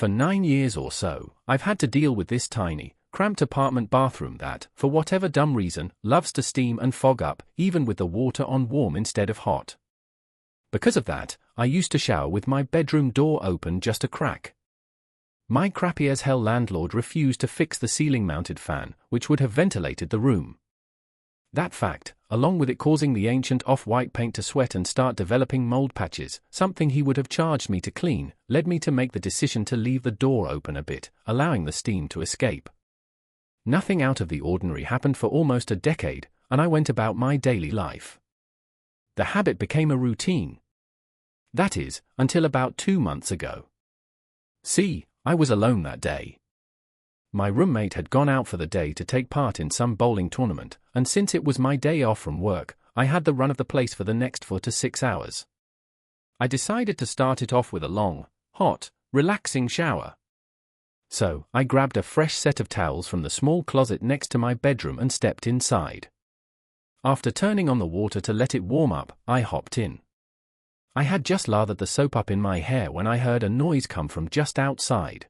For 9 years or so, I've had to deal with this tiny, cramped apartment bathroom that, for whatever dumb reason, loves to steam and fog up, even with the water on warm instead of hot. Because of that, I used to shower with my bedroom door open just a crack. My crappy-as-hell landlord refused to fix the ceiling-mounted fan, which would have ventilated the room. That fact, along with it causing the ancient off-white paint to sweat and start developing mold patches, something he would have charged me to clean, led me to make the decision to leave the door open a bit, allowing the steam to escape. Nothing out of the ordinary happened for almost a decade, and I went about my daily life. The habit became a routine. That is, until about 2 months ago. See, I was alone that day. My roommate had gone out for the day to take part in some bowling tournament, and since it was my day off from work, I had the run of the place for the next 4 to 6 hours. I decided to start it off with a long, hot, relaxing shower. So, I grabbed a fresh set of towels from the small closet next to my bedroom and stepped inside. After turning on the water to let it warm up, I hopped in. I had just lathered the soap up in my hair when I heard a noise come from just outside.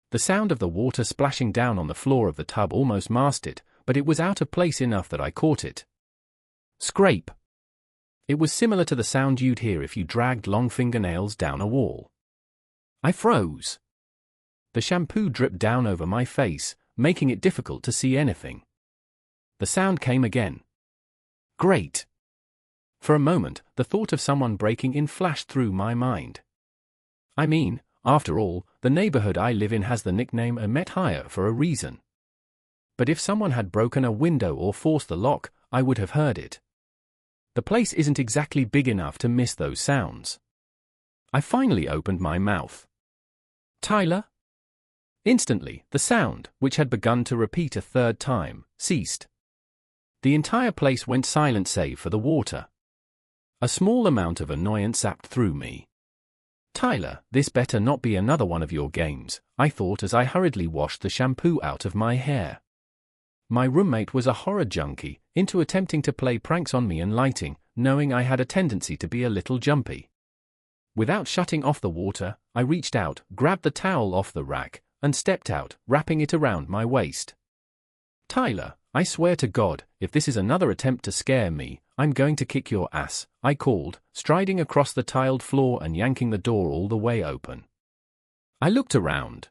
The sound of the water splashing down on the floor of the tub almost masked it, but it was out of place enough that I caught it. Scrape. It was similar to the sound you'd hear if you dragged long fingernails down a wall. I froze. The shampoo dripped down over my face, making it difficult to see anything. The sound came again. Great. For a moment, the thought of someone breaking in flashed through my mind. I mean, after all, the neighborhood I live in has the nickname Met Higher for a reason. But if someone had broken a window or forced the lock, I would have heard it. The place isn't exactly big enough to miss those sounds. I finally opened my mouth. Tyler? Instantly, the sound, which had begun to repeat a third time, ceased. The entire place went silent save for the water. A small amount of annoyance sapped through me. Tyler, this better not be another one of your games, I thought as I hurriedly washed the shampoo out of my hair. My roommate was a horror junkie, into attempting to play pranks on me and lighting, knowing I had a tendency to be a little jumpy. Without shutting off the water, I reached out, grabbed the towel off the rack, and stepped out, wrapping it around my waist. Tyler, I swear to God, if this is another attempt to scare me, I'm going to kick your ass, I called, striding across the tiled floor and yanking the door all the way open. I looked around.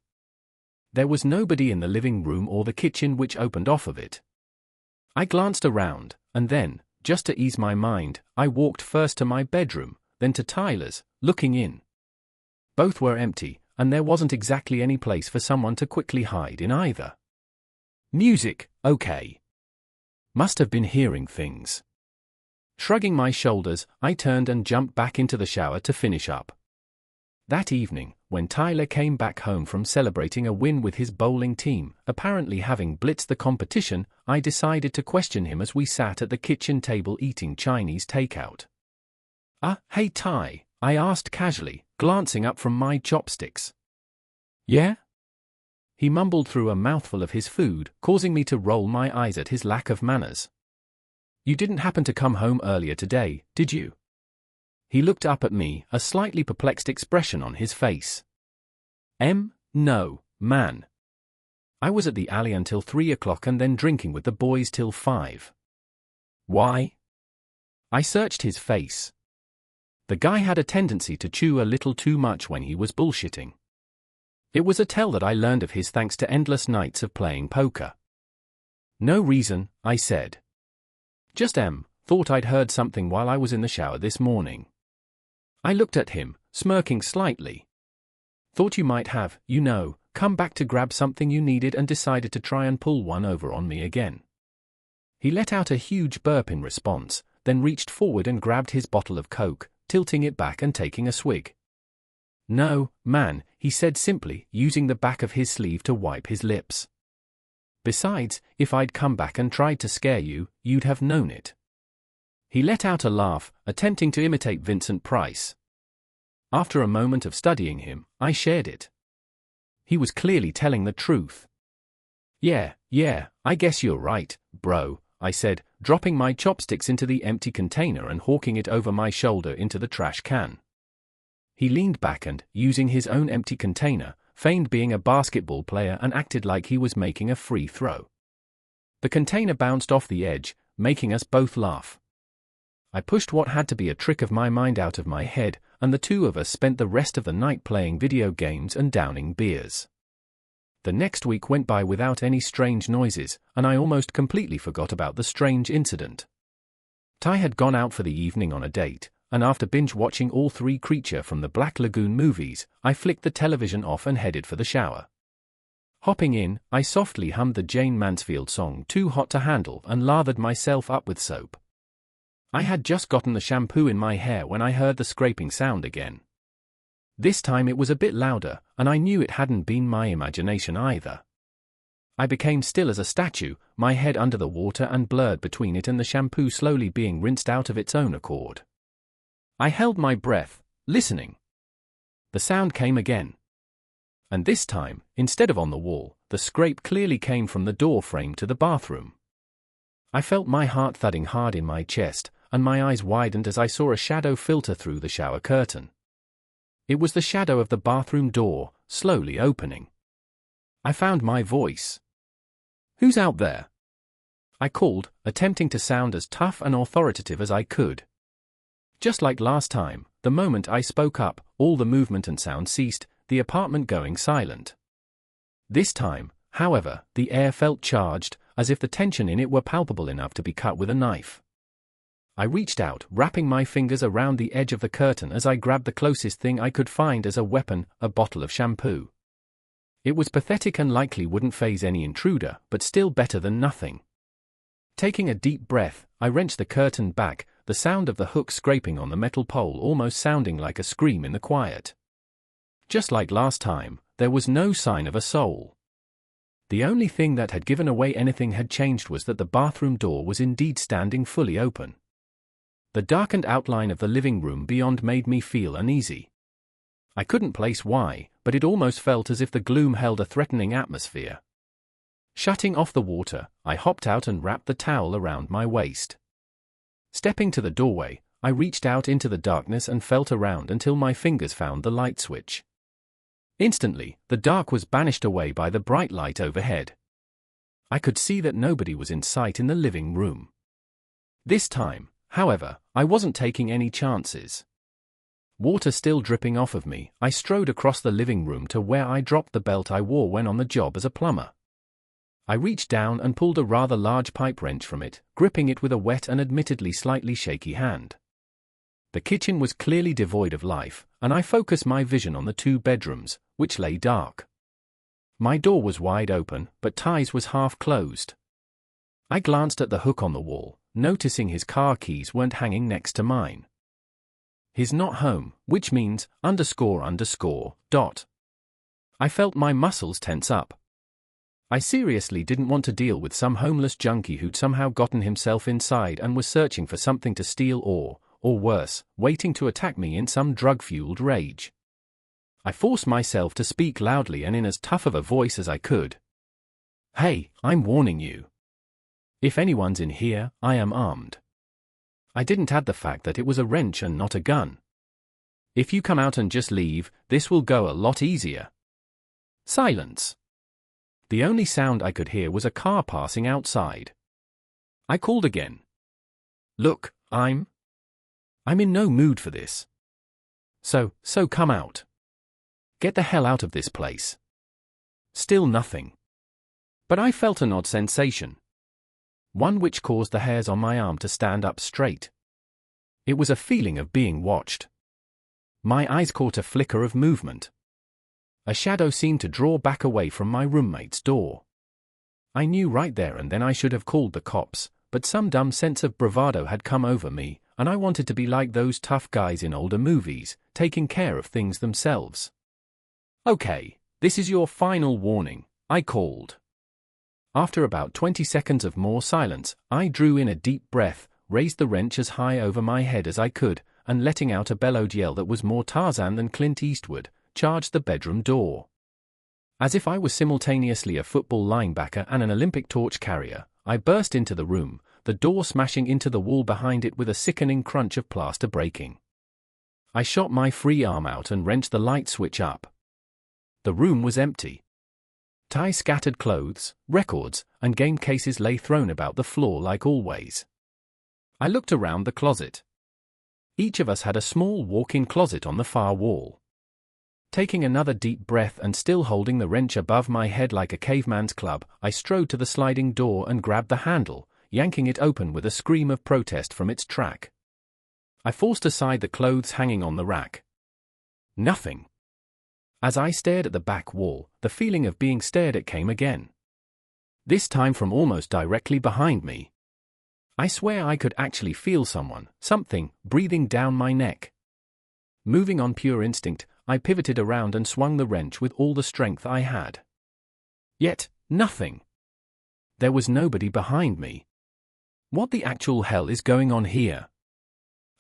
There was nobody in the living room or the kitchen which opened off of it. I glanced around, and then, just to ease my mind, I walked first to my bedroom, then to Tyler's, looking in. Both were empty, and there wasn't exactly any place for someone to quickly hide in either. Music, okay. Must have been hearing things. Shrugging my shoulders, I turned and jumped back into the shower to finish up. That evening, when Tyler came back home from celebrating a win with his bowling team, apparently having blitzed the competition, I decided to question him as we sat at the kitchen table eating Chinese takeout. Hey Ty, I asked casually, glancing up from my chopsticks. Yeah? He mumbled through a mouthful of his food, causing me to roll my eyes at his lack of manners. You didn't happen to come home earlier today, did you? He looked up at me, a slightly perplexed expression on his face. No, man. I was at the alley until 3 o'clock and then drinking with the boys till 5. Why? I searched his face. The guy had a tendency to chew a little too much when he was bullshitting. It was a tell that I learned of his thanks to endless nights of playing poker. No reason, I said. Just thought I'd heard something while I was in the shower this morning. I looked at him, smirking slightly. Thought you might have, come back to grab something you needed and decided to try and pull one over on me again. He let out a huge burp in response, then reached forward and grabbed his bottle of Coke, tilting it back and taking a swig. No, man, he said simply, using the back of his sleeve to wipe his lips. Besides, if I'd come back and tried to scare you, you'd have known it. He let out a laugh, attempting to imitate Vincent Price. After a moment of studying him, I shared it. He was clearly telling the truth. Yeah, I guess you're right, bro, I said, dropping my chopsticks into the empty container and hawking it over my shoulder into the trash can. He leaned back and, using his own empty container, feigned being a basketball player and acted like he was making a free throw. The container bounced off the edge, making us both laugh. I pushed what had to be a trick of my mind out of my head, and the two of us spent the rest of the night playing video games and downing beers. The next week went by without any strange noises, and I almost completely forgot about the strange incident. Ty had gone out for the evening on a date, and after binge-watching all three Creature from the Black Lagoon movies, I flicked the television off and headed for the shower. Hopping in, I softly hummed the Jane Mansfield song Too Hot to Handle and lathered myself up with soap. I had just gotten the shampoo in my hair when I heard the scraping sound again. This time it was a bit louder, and I knew it hadn't been my imagination either. I became still as a statue, my head under the water and blurred between it and the shampoo slowly being rinsed out of its own accord. I held my breath, listening. The sound came again. And this time, instead of on the wall, the scrape clearly came from the door frame to the bathroom. I felt my heart thudding hard in my chest, and my eyes widened as I saw a shadow filter through the shower curtain. It was the shadow of the bathroom door, slowly opening. I found my voice. "Who's out there?" I called, attempting to sound as tough and authoritative as I could. Just like last time, the moment I spoke up, all the movement and sound ceased, the apartment going silent. This time, however, the air felt charged, as if the tension in it were palpable enough to be cut with a knife. I reached out, wrapping my fingers around the edge of the curtain as I grabbed the closest thing I could find as a weapon, a bottle of shampoo. It was pathetic and likely wouldn't faze any intruder, but still better than nothing. Taking a deep breath, I wrenched the curtain back, the sound of the hook scraping on the metal pole almost sounding like a scream in the quiet. Just like last time, there was no sign of a soul. The only thing that had given away anything had changed was that the bathroom door was indeed standing fully open. The darkened outline of the living room beyond made me feel uneasy. I couldn't place why, but it almost felt as if the gloom held a threatening atmosphere. Shutting off the water, I hopped out and wrapped the towel around my waist. Stepping to the doorway, I reached out into the darkness and felt around until my fingers found the light switch. Instantly, the dark was banished away by the bright light overhead. I could see that nobody was in sight in the living room. This time, however, I wasn't taking any chances. Water still dripping off of me, I strode across the living room to where I dropped the belt I wore when on the job as a plumber. I reached down and pulled a rather large pipe wrench from it, gripping it with a wet and admittedly slightly shaky hand. The kitchen was clearly devoid of life, and I focused my vision on the two bedrooms, which lay dark. My door was wide open, but Ty's was half closed. I glanced at the hook on the wall, noticing his car keys weren't hanging next to mine. He's not home, which means __. I felt my muscles tense up. I seriously didn't want to deal with some homeless junkie who'd somehow gotten himself inside and was searching for something to steal or worse, waiting to attack me in some drug-fueled rage. I forced myself to speak loudly and in as tough of a voice as I could. "Hey, I'm warning you. If anyone's in here, I am armed." I didn't add the fact that it was a wrench and not a gun. "If you come out and just leave, this will go a lot easier." Silence. The only sound I could hear was a car passing outside. I called again. "Look, I'm in no mood for this. So come out. Get the hell out of this place." Still nothing. But I felt an odd sensation. One which caused the hairs on my arm to stand up straight. It was a feeling of being watched. My eyes caught a flicker of movement. A shadow seemed to draw back away from my roommate's door. I knew right there and then I should have called the cops, but some dumb sense of bravado had come over me, and I wanted to be like those tough guys in older movies, taking care of things themselves. "Okay, this is your final warning," I called. After about 20 seconds of more silence, I drew in a deep breath, raised the wrench as high over my head as I could, and letting out a bellowed yell that was more Tarzan than Clint Eastwood, charged the bedroom door. As if I was simultaneously a football linebacker and an Olympic torch carrier, I burst into the room, the door smashing into the wall behind it with a sickening crunch of plaster breaking. I shot my free arm out and wrenched the light switch up. The room was empty. Ty's scattered clothes, records, and game cases lay thrown about the floor like always. I looked around the closet. Each of us had a small walk-in closet on the far wall. Taking another deep breath and still holding the wrench above my head like a caveman's club, I strode to the sliding door and grabbed the handle, yanking it open with a scream of protest from its track. I forced aside the clothes hanging on the rack. Nothing. As I stared at the back wall, the feeling of being stared at came again. This time from almost directly behind me. I swear I could actually feel something, breathing down my neck. Moving on pure instinct, I pivoted around and swung the wrench with all the strength I had. Yet, nothing. There was nobody behind me. What the actual hell is going on here?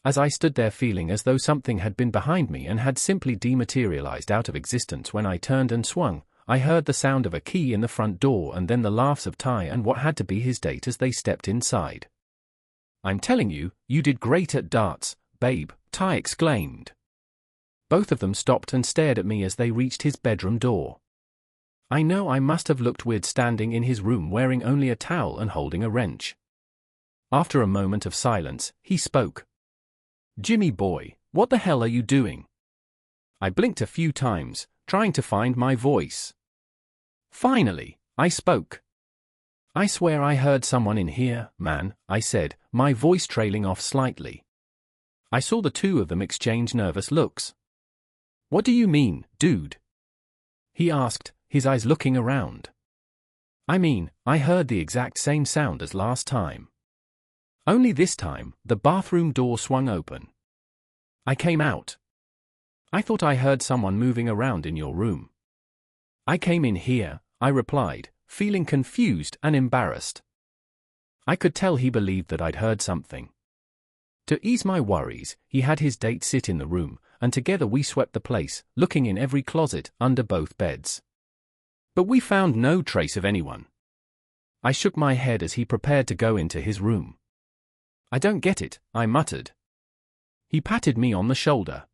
As I stood there feeling as though something had been behind me and had simply dematerialized out of existence when I turned and swung, I heard the sound of a key in the front door and then the laughs of Ty and what had to be his date as they stepped inside. "I'm telling you, you did great at darts, babe," Ty exclaimed. Both of them stopped and stared at me as they reached his bedroom door. I know I must have looked weird standing in his room wearing only a towel and holding a wrench. After a moment of silence, he spoke. "Jimmy boy, what the hell are you doing?" I blinked a few times, trying to find my voice. Finally, I spoke. "I swear I heard someone in here, man," I said, my voice trailing off slightly. I saw the two of them exchange nervous looks. "What do you mean, dude?" he asked, his eyes looking around. "I mean, I heard the exact same sound as last time. Only this time, the bathroom door swung open. I came out. I thought I heard someone moving around in your room." "I came in here," I replied, feeling confused and embarrassed. I could tell he believed that I'd heard something. To ease my worries, he had his date sit in the room, and together we swept the place, looking in every closet, under both beds. But we found no trace of anyone. I shook my head as he prepared to go into his room. "I don't get it," I muttered. He patted me on the shoulder.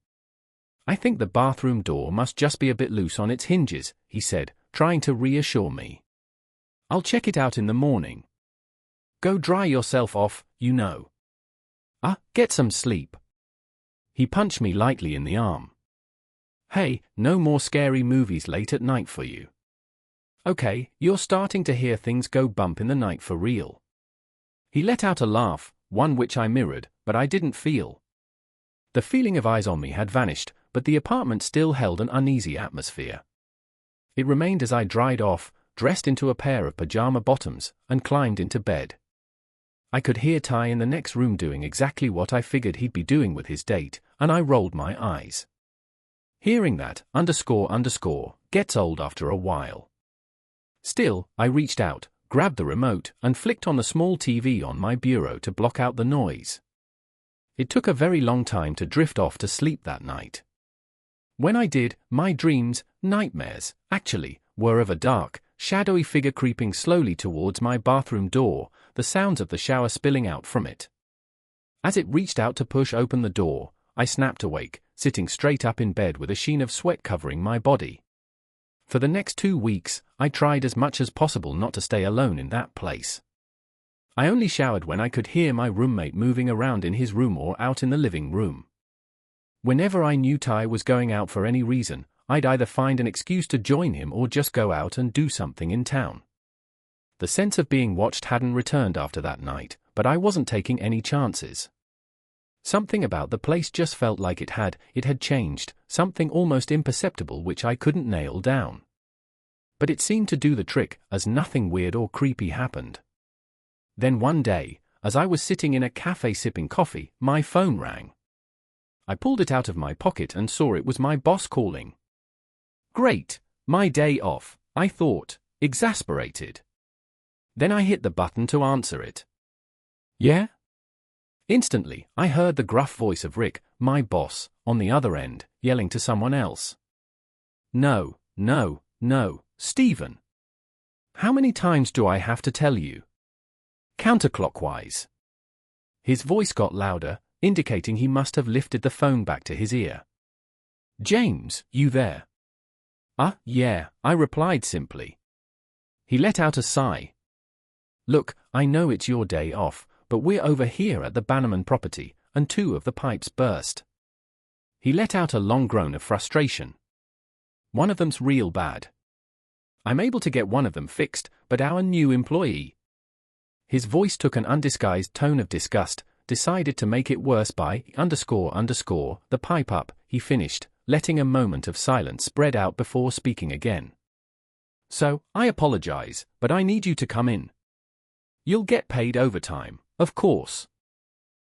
"I think the bathroom door must just be a bit loose on its hinges," he said, trying to reassure me. "I'll check it out in the morning. Go dry yourself off, you know. Get some sleep." He punched me lightly in the arm. "Hey, no more scary movies late at night for you. Okay, you're starting to hear things go bump in the night for real." He let out a laugh, one which I mirrored, but I didn't feel. The feeling of eyes on me had vanished, but the apartment still held an uneasy atmosphere. It remained as I dried off, dressed into a pair of pajama bottoms, and climbed into bed. I could hear Ty in the next room doing exactly what I figured he'd be doing with his date, and I rolled my eyes. Hearing that, gets old after a while. Still, I reached out, grabbed the remote, and flicked on the small TV on my bureau to block out the noise. It took a very long time to drift off to sleep that night. When I did, my dreams, nightmares, actually, were of a dark, shadowy figure creeping slowly towards my bathroom door, the sounds of the shower spilling out from it. As it reached out to push open the door, I snapped awake, sitting straight up in bed with a sheen of sweat covering my body. For the next 2 weeks, I tried as much as possible not to stay alone in that place. I only showered when I could hear my roommate moving around in his room or out in the living room. Whenever I knew Ty was going out for any reason, I'd either find an excuse to join him or just go out and do something in town. The sense of being watched hadn't returned after that night, but I wasn't taking any chances. Something about the place just felt like it had changed, something almost imperceptible which I couldn't nail down. But it seemed to do the trick, as nothing weird or creepy happened. Then one day, as I was sitting in a cafe sipping coffee, my phone rang. I pulled it out of my pocket and saw it was my boss calling. Great, my day off, I thought, exasperated. Then I hit the button to answer it. "Yeah?" Instantly, I heard the gruff voice of Rick, my boss, on the other end, yelling to someone else. No, Stephen. How many times do I have to tell you?" Counterclockwise. His voice got louder, indicating he must have lifted the phone back to his ear. "James, you there?" Yeah, I replied simply. He let out a sigh. Look, I know it's your day off, but we're over here at the Bannerman property, and 2 of the pipes burst. He let out a long groan of frustration. One of them's real bad. I'm able to get one of them fixed, but our new employee. His voice took an undisguised tone of disgust, decided to make it worse by the pipe up, he finished, letting a moment of silence spread out before speaking again. So, I apologize, but I need you to come in. You'll get paid overtime, of course.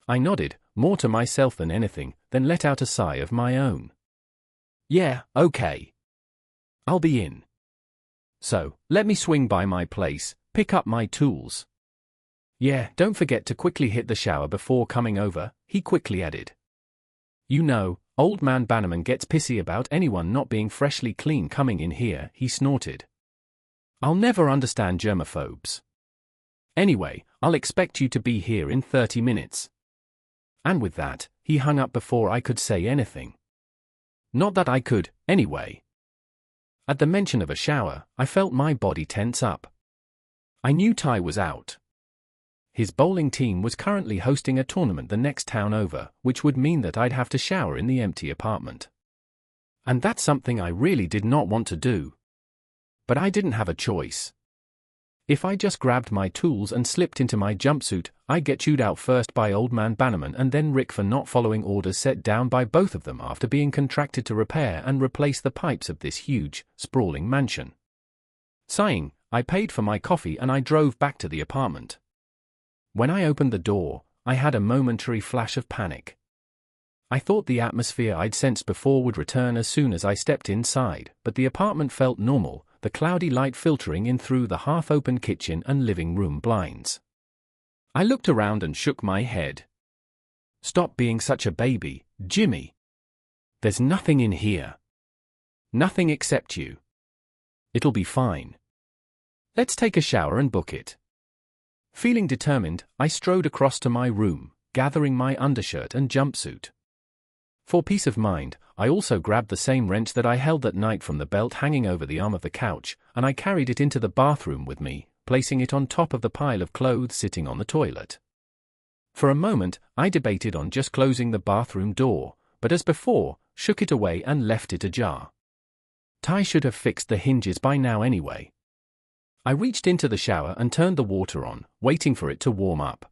I nodded, more to myself than anything, then let out a sigh of my own. Yeah, okay. I'll be in. So, let me swing by my place, pick up my tools. Yeah, don't forget to quickly hit the shower before coming over, he quickly added. You know, old man Bannerman gets pissy about anyone not being freshly clean coming in here, he snorted. I'll never understand germaphobes. Anyway, I'll expect you to be here in 30 minutes. And with that, he hung up before I could say anything. Not that I could, anyway. At the mention of a shower, I felt my body tense up. I knew Ty was out. His bowling team was currently hosting a tournament the next town over, which would mean that I'd have to shower in the empty apartment. And that's something I really did not want to do. But I didn't have a choice. If I just grabbed my tools and slipped into my jumpsuit, I'd get chewed out first by old man Bannerman and then Rick for not following orders set down by both of them after being contracted to repair and replace the pipes of this huge, sprawling mansion. Sighing, I paid for my coffee and I drove back to the apartment. When I opened the door, I had a momentary flash of panic. I thought the atmosphere I'd sensed before would return as soon as I stepped inside, but the apartment felt normal, the cloudy light filtering in through the half-open kitchen and living room blinds. I looked around and shook my head. Stop being such a baby, Jimmy. There's nothing in here. Nothing except you. It'll be fine. Let's take a shower and book it. Feeling determined, I strode across to my room, gathering my undershirt and jumpsuit. For peace of mind, I also grabbed the same wrench that I held that night from the belt hanging over the arm of the couch, and I carried it into the bathroom with me, placing it on top of the pile of clothes sitting on the toilet. For a moment, I debated on just closing the bathroom door, but as before, shook it away and left it ajar. Ty should have fixed the hinges by now anyway. I reached into the shower and turned the water on, waiting for it to warm up.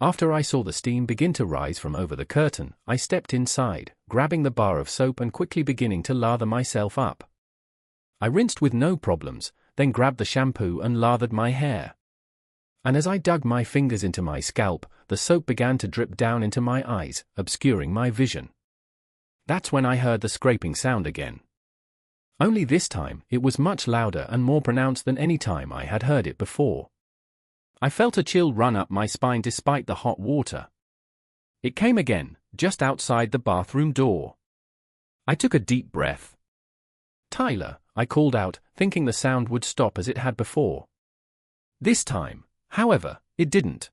After I saw the steam begin to rise from over the curtain, I stepped inside, grabbing the bar of soap and quickly beginning to lather myself up. I rinsed with no problems, then grabbed the shampoo and lathered my hair. And as I dug my fingers into my scalp, the soap began to drip down into my eyes, obscuring my vision. That's when I heard the scraping sound again. Only this time, it was much louder and more pronounced than any time I had heard it before. I felt a chill run up my spine despite the hot water. It came again, just outside the bathroom door. I took a deep breath. Tyler, I called out, thinking the sound would stop as it had before. This time, however, it didn't.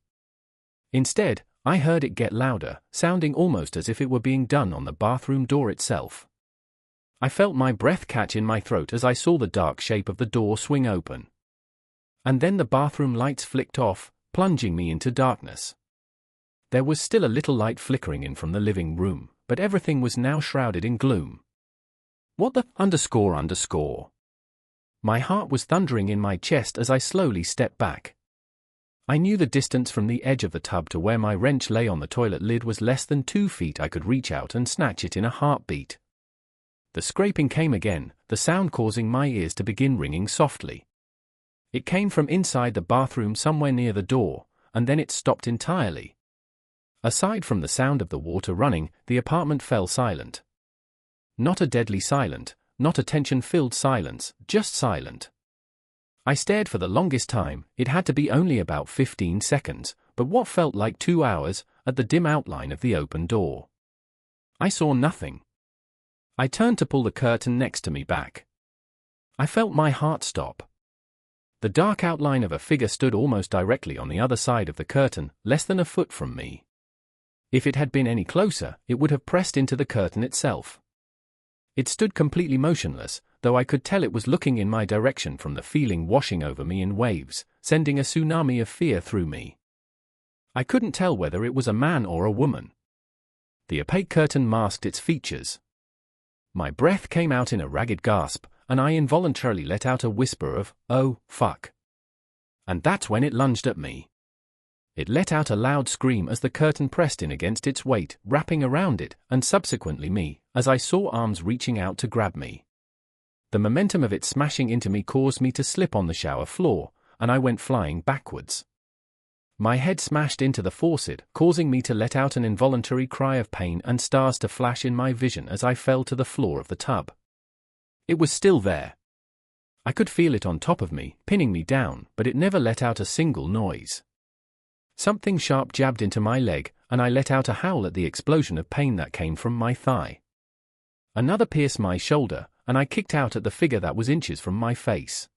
Instead, I heard it get louder, sounding almost as if it were being done on the bathroom door itself. I felt my breath catch in my throat as I saw the dark shape of the door swing open. And then the bathroom lights flicked off, plunging me into darkness. There was still a little light flickering in from the living room, but everything was now shrouded in gloom. What the __? My heart was thundering in my chest as I slowly stepped back. I knew the distance from the edge of the tub to where my wrench lay on the toilet lid was less than 2 feet. I could reach out and snatch it in a heartbeat. The scraping came again, the sound causing my ears to begin ringing softly. It came from inside the bathroom somewhere near the door, and then it stopped entirely. Aside from the sound of the water running, the apartment fell silent. Not a deadly silent, not a tension-filled silence, just silent. I stared for the longest time. It had to be only about 15 seconds, but what felt like 2 hours, at the dim outline of the open door. I saw nothing. I turned to pull the curtain next to me back. I felt my heart stop. The dark outline of a figure stood almost directly on the other side of the curtain, less than a foot from me. If it had been any closer, it would have pressed into the curtain itself. It stood completely motionless, though I could tell it was looking in my direction from the feeling washing over me in waves, sending a tsunami of fear through me. I couldn't tell whether it was a man or a woman. The opaque curtain masked its features. My breath came out in a ragged gasp, and I involuntarily let out a whisper of, "Oh, fuck." And that's when it lunged at me. It let out a loud scream as the curtain pressed in against its weight, wrapping around it, and subsequently me, as I saw arms reaching out to grab me. The momentum of it smashing into me caused me to slip on the shower floor, and I went flying backwards. My head smashed into the faucet, causing me to let out an involuntary cry of pain and stars to flash in my vision as I fell to the floor of the tub. It was still there. I could feel it on top of me, pinning me down, but it never let out a single noise. Something sharp jabbed into my leg, and I let out a howl at the explosion of pain that came from my thigh. Another pierced my shoulder, and I kicked out at the figure that was inches from my face.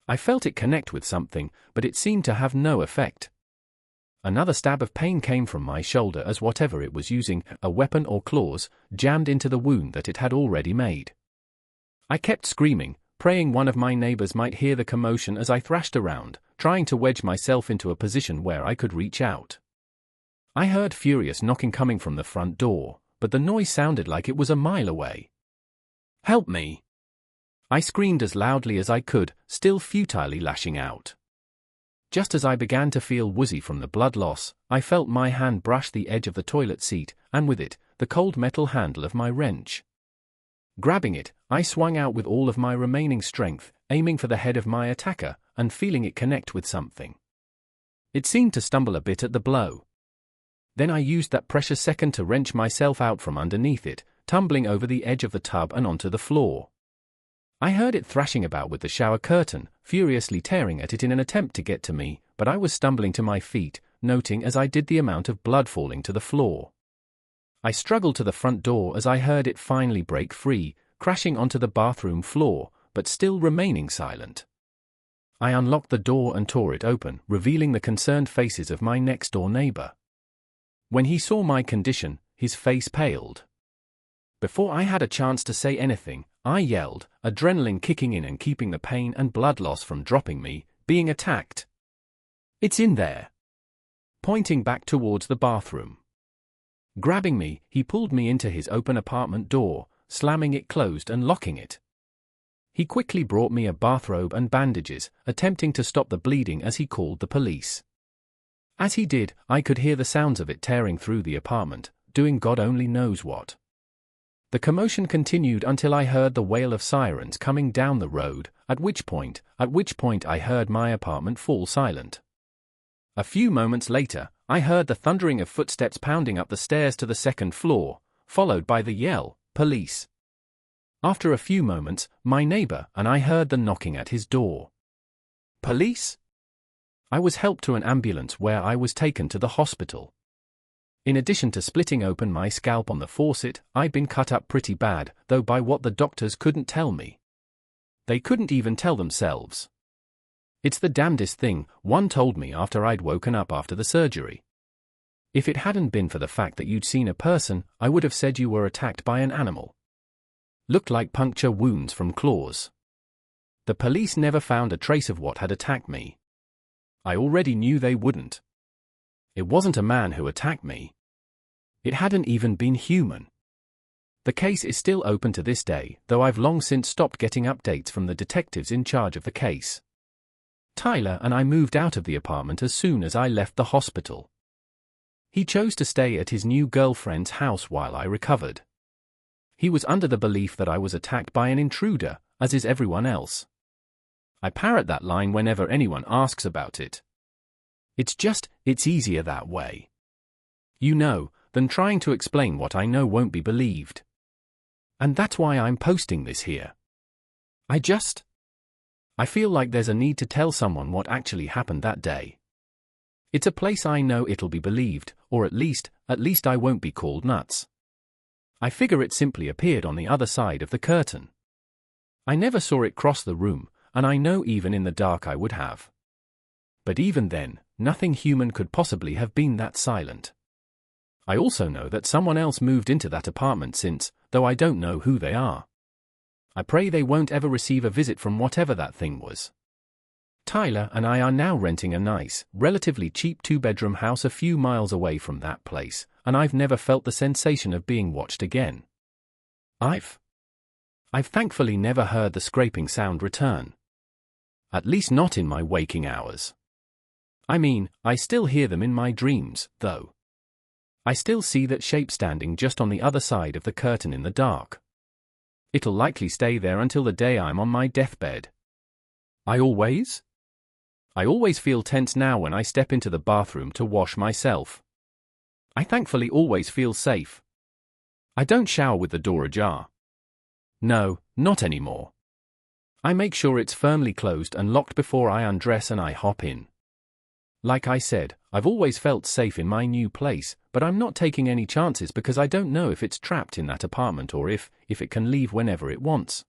I felt it connect with something, but it seemed to have no effect. Another stab of pain came from my shoulder as whatever it was using, a weapon or claws, jammed into the wound that it had already made. I kept screaming, praying one of my neighbors might hear the commotion as I thrashed around, trying to wedge myself into a position where I could reach out. I heard furious knocking coming from the front door, but the noise sounded like it was a mile away. "Help me!" I screamed as loudly as I could, still futilely lashing out. Just as I began to feel woozy from the blood loss, I felt my hand brush the edge of the toilet seat, and with it, the cold metal handle of my wrench. Grabbing it, I swung out with all of my remaining strength, aiming for the head of my attacker, and feeling it connect with something. It seemed to stumble a bit at the blow. Then I used that precious second to wrench myself out from underneath it, tumbling over the edge of the tub and onto the floor. I heard it thrashing about with the shower curtain, furiously tearing at it in an attempt to get to me, but I was stumbling to my feet, noting as I did the amount of blood falling to the floor. I struggled to the front door as I heard it finally break free, crashing onto the bathroom floor, but still remaining silent. I unlocked the door and tore it open, revealing the concerned faces of my next-door neighbor. When he saw my condition, his face paled. Before I had a chance to say anything, I yelled, adrenaline kicking in and keeping the pain and blood loss from dropping me, "Being attacked. It's in there," pointing back towards the bathroom. Grabbing me, he pulled me into his open apartment door, slamming it closed and locking it. He quickly brought me a bathrobe and bandages, attempting to stop the bleeding as he called the police. As he did, I could hear the sounds of it tearing through the apartment, doing God only knows what. The commotion continued until I heard the wail of sirens coming down the road, at which point I heard my apartment fall silent. A few moments later, I heard the thundering of footsteps pounding up the stairs to the second floor, followed by the yell, "Police!" After a few moments, my neighbor and I heard the knocking at his door. "Police?" I was helped to an ambulance where I was taken to the hospital. In addition to splitting open my scalp on the faucet, I'd been cut up pretty bad, though by what the doctors couldn't tell me. They couldn't even tell themselves. "It's the damnedest thing," one told me after I'd woken up after the surgery. "If it hadn't been for the fact that you'd seen a person, I would have said you were attacked by an animal. Looked like puncture wounds from claws." The police never found a trace of what had attacked me. I already knew they wouldn't. It wasn't a man who attacked me. It hadn't even been human. The case is still open to this day, though I've long since stopped getting updates from the detectives in charge of the case. Tyler and I moved out of the apartment as soon as I left the hospital. He chose to stay at his new girlfriend's house while I recovered. He was under the belief that I was attacked by an intruder, as is everyone else. I parrot that line whenever anyone asks about it. It's easier that way. You know, than trying to explain what I know won't be believed. And that's why I'm posting this here. I feel like there's a need to tell someone what actually happened that day. It's a place I know it'll be believed, or at least I won't be called nuts. I figure it simply appeared on the other side of the curtain. I never saw it cross the room, and I know even in the dark I would have. But even then, nothing human could possibly have been that silent. I also know that someone else moved into that apartment since, though I don't know who they are. I pray they won't ever receive a visit from whatever that thing was. Tyler and I are now renting a nice, relatively cheap 2-bedroom house a few miles away from that place, and I've never felt the sensation of being watched again. I've thankfully never heard the scraping sound return. At least not in my waking hours. I mean, I still hear them in my dreams, though. I still see that shape standing just on the other side of the curtain in the dark. It'll likely stay there until the day I'm on my deathbed. I always feel tense now when I step into the bathroom to wash myself. I thankfully always feel safe. I don't shower with the door ajar. No, not anymore. I make sure it's firmly closed and locked before I undress and I hop in. Like I said, I've always felt safe in my new place, but I'm not taking any chances because I don't know if it's trapped in that apartment or if it can leave whenever it wants.